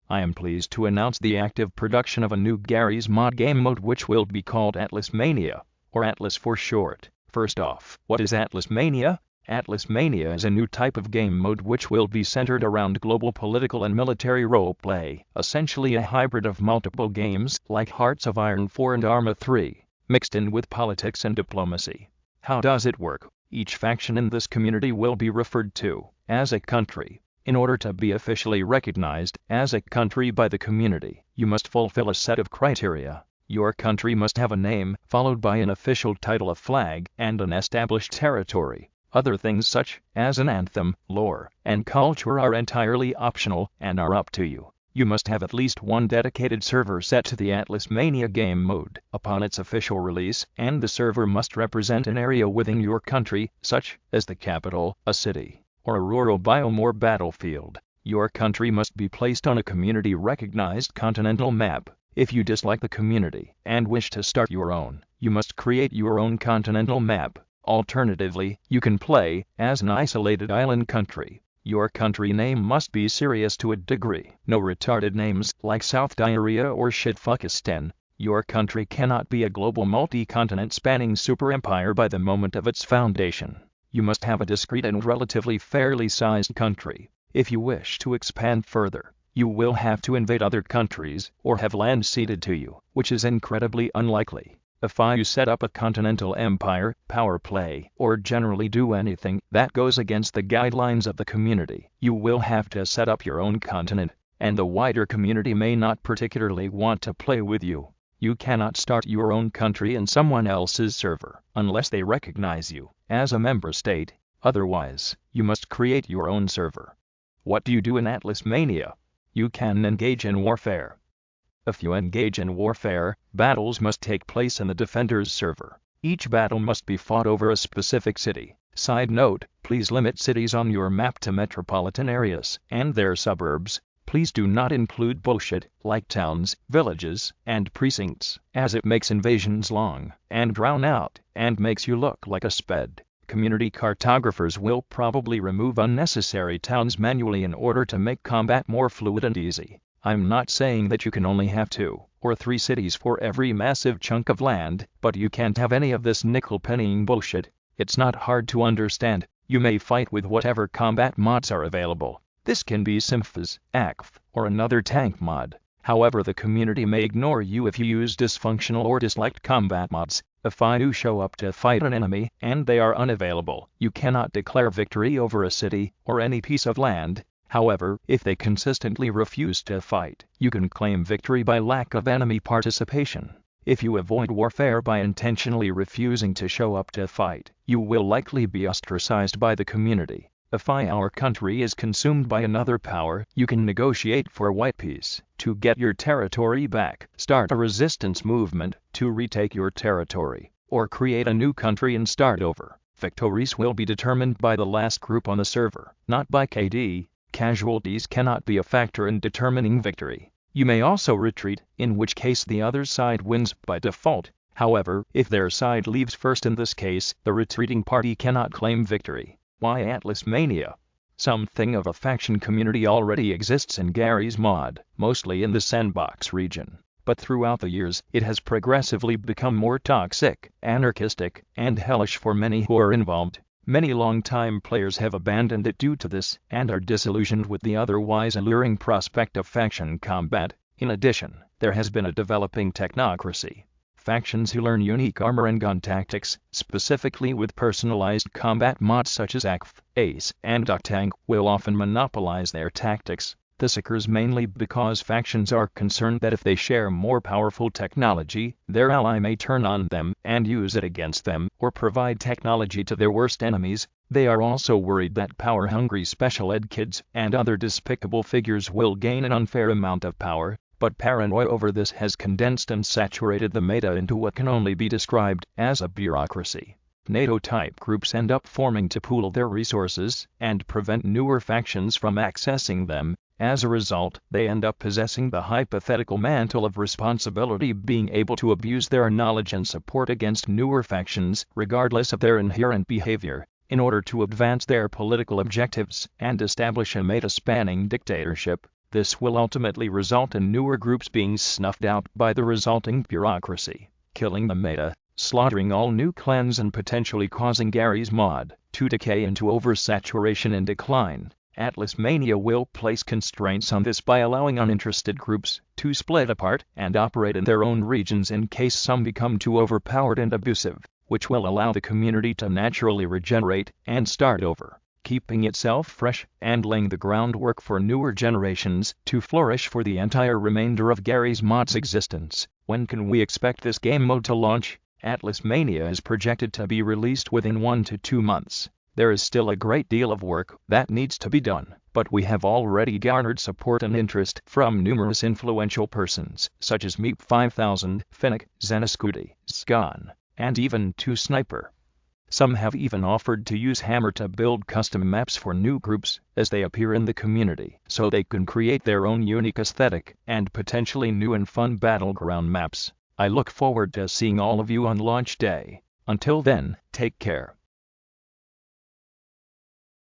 I am pleased to announce the active production of a new Garry's Mod game mode which will be called Atlasmania, or Atlas for short. First off, what is Atlasmania? Atlasmania is a new type of game mode which will be centered around global political and military roleplay, essentially a hybrid of multiple games like Hearts of Iron 4 and Arma 3, mixed in with politics and diplomacy. How does it work? Each faction in this community will be referred to as a country. In order to be officially recognized as a country by the community, you must fulfill a set of criteria. Your country must have a name, followed by an official title, a flag, and an established territory. Other things such as an anthem, lore, and culture are entirely optional and are up to you. You must have at least one dedicated server set to the Atlasmania game mode upon its official release, and the server must represent an area within your country, such as the capital, a city, or a rural biome or battlefield. Your country must be placed on a community-recognized continental map. If you dislike the community and wish to start your own, you must create your own continental map. Alternatively, you can play as an isolated island country. Your country name must be serious to a degree. No retarded names like South Diarrhea or Shitfuckistan. Your country cannot be a global multi-continent spanning super empire by the moment of its foundation. You must have a discrete and relatively fairly sized country. If you wish to expand further, you will have to invade other countries or have land ceded to you, which is incredibly unlikely. If you set up a continental empire, power play, or generally do anything that goes against the guidelines of the community, you will have to set up your own continent, and the wider community may not particularly want to play with you. You cannot start your own country in someone else's server, unless they recognize you as a member state. Otherwise, you must create your own server. What do you do in Atlasmania? You can engage in warfare. If you engage in warfare, battles must take place in the defender's server. Each battle must be fought over a specific city. Side note, please limit cities on your map to metropolitan areas and their suburbs. Please do not include bullshit like towns, villages, and precincts, as it makes invasions long and drawn out and makes you look like a sped. Community cartographers will probably remove unnecessary towns manually in order to make combat more fluid and easy. I'm not saying that you can only have 2 or 3 cities for every massive chunk of land, but you can't have any of this nickel-pennying bullshit. It's not hard to understand. You may fight with whatever combat mods are available. This can be Simfas, ACF, or another tank mod. However, the community may ignore you if you use dysfunctional or disliked combat mods. If you show up to fight an enemy and they are unavailable, you cannot declare victory over a city or any piece of land. However, if they consistently refuse to fight, you can claim victory by lack of enemy participation. If you avoid warfare by intentionally refusing to show up to fight, you will likely be ostracized by the community. If our country is consumed by another power, you can negotiate for white peace to get your territory back, start a resistance movement to retake your territory, or create a new country and start over. Victories will be determined by the last group on the server, not by KD. Casualties cannot be a factor in determining victory. You may also retreat, in which case the other side wins by default. However, if their side leaves first in this case, the retreating party cannot claim victory. Why Atlasmania? Something of a faction community already exists in Garry's mod, mostly in the sandbox region. But throughout the years, it has progressively become more toxic, anarchistic, and hellish for many who are involved. Many long-time players have abandoned it due to this, and are disillusioned with the otherwise alluring prospect of faction combat. In addition, there has been a developing technocracy. Factions who learn unique armor and gun tactics, specifically with personalized combat mods such as ACF, ACE, and Octank, will often monopolize their tactics. This occurs mainly because factions are concerned that if they share more powerful technology, their ally may turn on them and use it against them, or provide technology to their worst enemies. They are also worried that power-hungry special ed kids and other despicable figures will gain an unfair amount of power, but paranoia over this has condensed and saturated the meta into what can only be described as a bureaucracy. NATO-type groups end up forming to pool their resources and prevent newer factions from accessing them. As a result, they end up possessing the hypothetical mantle of responsibility, being able to abuse their knowledge and support against newer factions, regardless of their inherent behavior, in order to advance their political objectives and establish a meta-spanning dictatorship. This will ultimately result in newer groups being snuffed out by the resulting bureaucracy, killing the meta, slaughtering all new clans and potentially causing Garry's Mod to decay into oversaturation and decline. Atlasmania will place constraints on this by allowing uninterested groups to split apart and operate in their own regions in case some become too overpowered and abusive, which will allow the community to naturally regenerate and start over, keeping itself fresh and laying the groundwork for newer generations to flourish for the entire remainder of Garry's Mod's existence. When can we expect this game mode to launch? Atlasmania is projected to be released within 1 to 2 months. There is still a great deal of work that needs to be done, but we have already garnered support and interest from numerous influential persons, such as Meep5000, Finnick, Zeniscuti, Scan, and even 2Sniper. Some have even offered to use Hammer to build custom maps for new groups as they appear in the community, so they can create their own unique aesthetic and potentially new and fun battleground maps. I look forward to seeing all of you on launch day. Until then, take care.